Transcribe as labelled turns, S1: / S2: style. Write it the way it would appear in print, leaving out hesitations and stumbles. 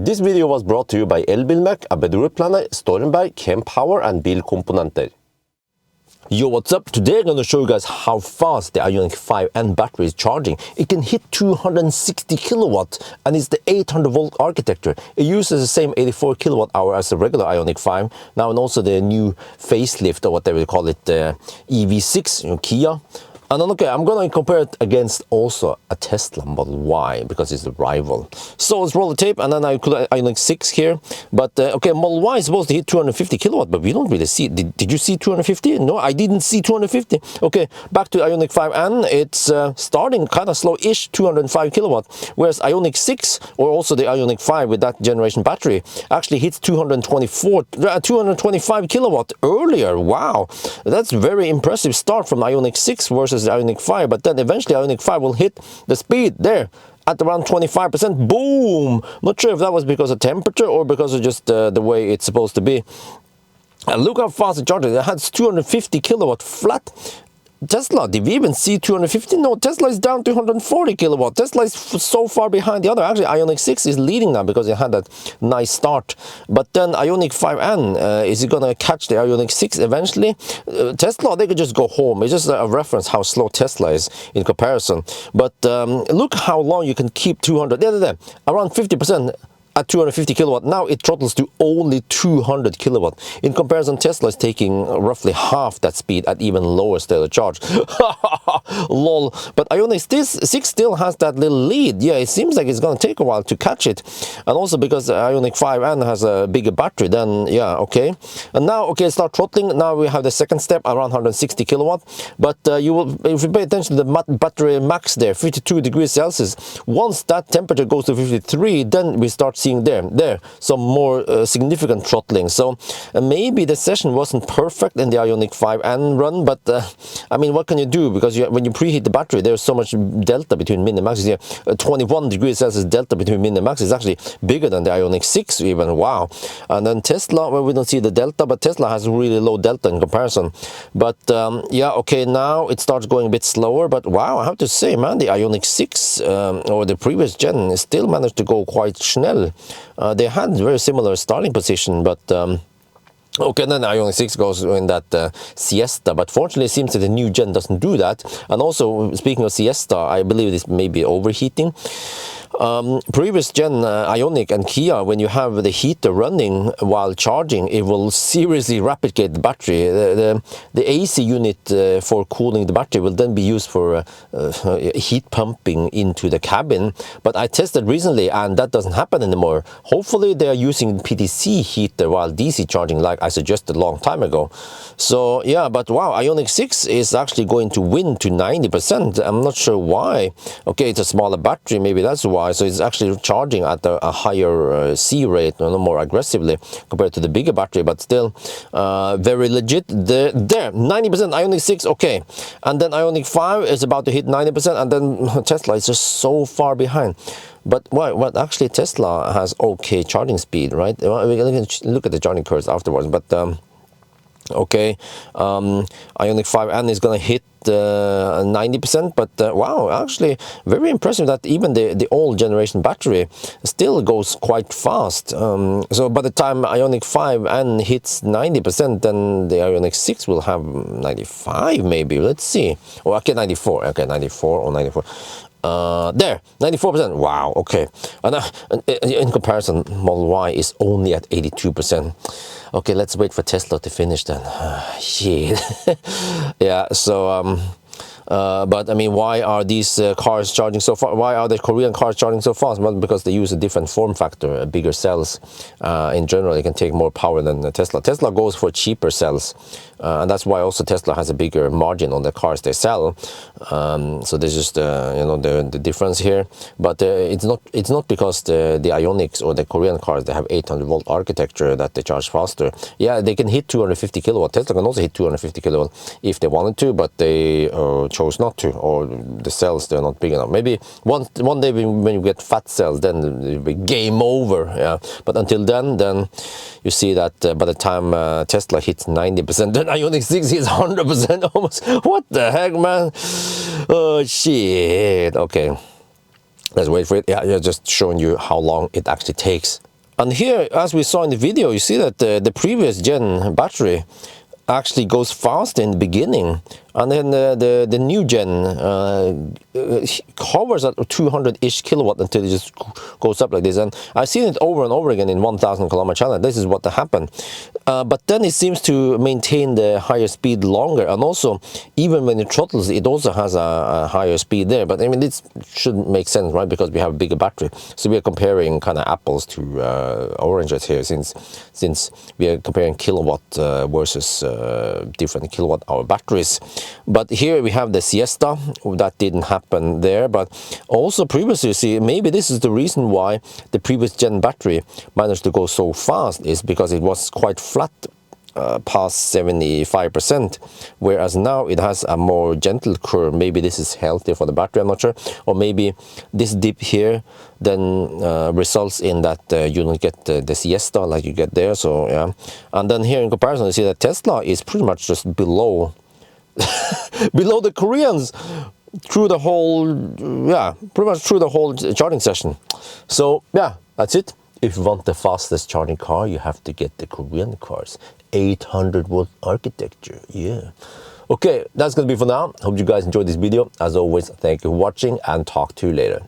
S1: This video was brought to you by Elbilmek, ABRP, Stormberg, Kempower and Bilkomponenter. Yo, what's up? Today I'm going to show you guys how fast the Ioniq 5N battery is charging. It can hit 260 kilowatts and it's the 800 volt architecture. It uses the same 84 kilowatt hour as the regular Ioniq 5 now, and also the new facelift, or whatever they call it, EV6, Kia. And then, okay, I'm going to compare it against also a Tesla Model Y because it's the rival. So let's roll the tape, and then I include Ioniq 6 here. But, okay, Model Y is supposed to hit 250 kilowatt, but we don't really see it. Did you see 250? No, I didn't see 250. Okay, back to Ioniq 5N. It's starting kind of slow-ish, 205 kilowatt, whereas Ioniq 6, or also the Ioniq 5 with that generation battery, actually hits 225 kilowatt earlier. Wow, that's very impressive start from Ioniq 6 versus the Ioniq 5, but then eventually Ioniq 5 will hit the speed there at around 25%. Boom! Not sure if that was because of temperature or because of just the way it's supposed to be. And look how fast it charges. It has 250 kilowatt flat. Tesla, did we even see 250? No, Tesla is down to 140 kilowatt. Tesla is so far behind the other. Actually, Ioniq 6 is leading now because it had that nice start. But then Ioniq 5N, is it going to catch the Ioniq 6 eventually? Tesla, they could just go home. It's just a reference how slow Tesla is in comparison. But look how long you can keep 200. Around 50%. At 250 kilowatt. Now it throttles to only 200 kilowatt. In comparison, Tesla is taking roughly half that speed at even lower state of charge. Lol. But Ioniq 6 still has that little lead. Yeah, it seems like it's going to take a while to catch it. And also because Ioniq 5N has a bigger battery, then yeah, okay. And now, okay, start throttling. Now we have the second step around 160 kilowatt. But you will, if you pay attention to the battery max there, 52 degrees Celsius. Once that temperature goes to 53, then we start seeing there some more significant throttling. So maybe the session wasn't perfect in the Ioniq 5N run, but I mean, what can you do? Because when you preheat the battery, there's so much delta between min and max. Here, 21 degrees Celsius delta between min and max is actually bigger than the Ioniq 6 even. Wow. And then Tesla, well, we don't see the delta, but Tesla has really low delta in comparison. But yeah, okay, now it starts going a bit slower, but wow, I have to say, man, the Ioniq 6 or the previous gen still managed to go quite schnell. They had very similar starting position, but okay, then Ioniq 6 goes in that siesta, but fortunately it seems that the new gen doesn't do that. And also, speaking of siesta, I believe this may be overheating. Previous gen Ioniq and Kia, when you have the heater running while charging, it will seriously replicate the battery. The AC unit for cooling the battery will then be used for heat pumping into the cabin. But I tested recently and that doesn't happen anymore. Hopefully they are using PTC heater while DC charging, like I suggested a long time ago. So yeah, but wow, Ioniq 6 is actually going to win to 90%. I'm not sure why. Okay, it's a smaller battery, maybe that's why. So it's actually charging at a higher C rate, more aggressively compared to the bigger battery, but still very legit. There, 90% Ioniq 6, okay. And then Ioniq 5 is about to hit 90%, and then Tesla is just so far behind. But what actually Tesla has okay charging speed, right? We can look at the charging curves afterwards, but okay, Ioniq 5N is going to hit 90%, but wow, actually very impressive that even the old generation battery still goes quite fast. So by the time Ioniq 5N hits 90%, then the Ioniq 6 will have 95 maybe. Let's see. Oh, okay, 94. Okay, 94 or 94. There, 94%. Wow, okay. And in comparison, Model Y is only at 82%. Okay, let's wait for Tesla to finish then. Shit. Yeah, so but I mean, why are these cars charging so fast? Why are the Korean cars charging so fast? Well, because they use a different form factor, bigger cells. In general, they can take more power than Tesla. Tesla goes for cheaper cells, and that's why also Tesla has a bigger margin on the cars they sell. So there's just you know, the difference here. But it's not because the Ioniqs or the Korean cars, they have 800 volt architecture that they charge faster. Yeah, they can hit 250 kilowatt. Tesla can also hit 250 kilowatt if they wanted to, but they chose not to, or the cells, they're not big enough. Maybe one day when you get fat cells, then it'll be game over. Yeah, but until then you see that by the time Tesla hits 90%, then Ioniq 6 hits 100% almost. What the heck, man? Oh shit. Okay, let's wait for it. Yeah, just showing you how long it actually takes And here, as we saw in the video, you see that the previous gen battery actually goes fast in the beginning, and then the new gen hovers at 200-ish kilowatt until it just goes up like this. And I've seen it over and over again in 1,000 kilometer challenge. This is what happened. But then it seems to maintain the higher speed longer, and also even when it throttles, it also has a higher speed there. But I mean, this shouldn't make sense, right? Because we have a bigger battery. So we are comparing kind of apples to oranges here, since we are comparing kilowatt versus different kilowatt hour batteries. But here we have the Siesta. That didn't happen there, but also previously, see, maybe this is the reason why the previous gen battery managed to go so fast, is because it was quite flat past 75%, whereas now it has a more gentle curve. Maybe this is healthy for the battery, I'm not sure. Or maybe this dip here then results in that you don't get the Siesta like you get there. So yeah, and then here in comparison, you see that Tesla is pretty much just below below the Koreans through the whole, yeah, pretty much through the whole charging session. So yeah, that's it. If you want the fastest charging car, you have to get the Korean cars. 800-volt architecture, yeah. Okay, that's gonna be for now. Hope you guys enjoyed this video. As always, thank you for watching, and talk to you later.